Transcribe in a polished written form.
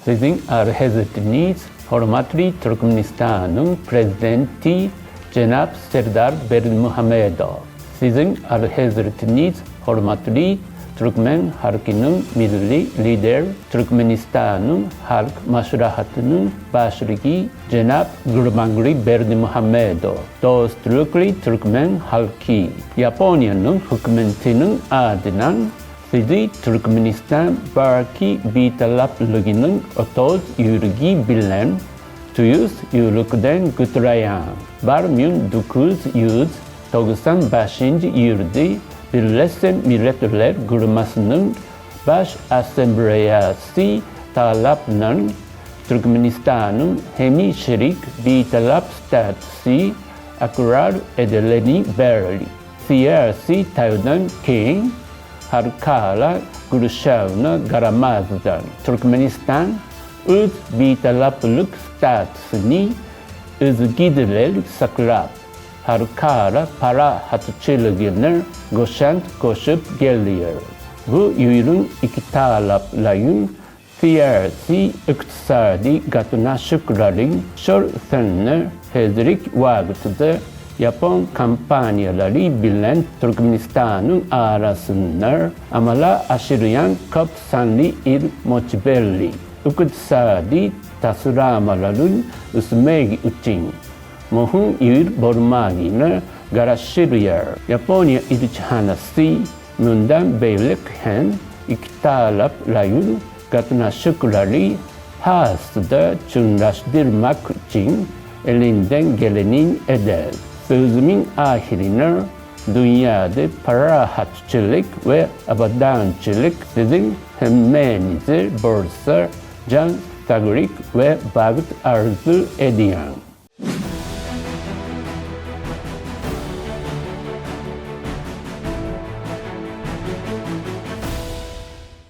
Sizin arz-ettiğiniz hürmetli Türkmenistan'ın prezidenti Cenab Serdar Berdimuhamedov. Sizin arz ettiğiniz hürmetli Türkmen halkının milli lider Türkmenistan'ın halk maslahatının başlığı Cenab Gurbanguly Berdimuhamedov. Dostluklu Türkmen halkı, Ýaponiýanyň hükümetinin adından sizi Türkmenistan Barki Bitaraplygynyň 30 ýyllygy bilen 100 ýyllıkdan gutlaýan. 1995 ýylda Birleşmiş Milletler Gurmasının baş asambleyası tarafından Türkmenistan'ın hemşerik bitarap statüsü akrar edileni belli. Siyasi taýdan keyin halkara görüşäwine garamazdan Türkmenistan öz bitaraplyk statüsini özgidlerlik saklap halkara para hatçylygyny goşant koşup gelýär. Bu ýylın iki taraplaryň siyasi, ykdysady gatnaşyklaryň şertlerini häzirki wagtda Yapon kampanýalary bilen Türkmenistan'ın arasynda amala aşyryyan köp sanly il moçbelli. Ykdysady tasyramalaryn üsmegi üçin muhim ýer bolmagyny garaşdyrýar. Ýaponiýa elçihanasy mundan beýlik hem iki taraplaryň gatnaşyklary hasda çynlaşdyrmak üçin elinden geleni eder. Sözümün ahirine dünyada para hatçılık ve abadançılık sizin hemmenize borsa can sağlık ve bağıt arzu ediyorum.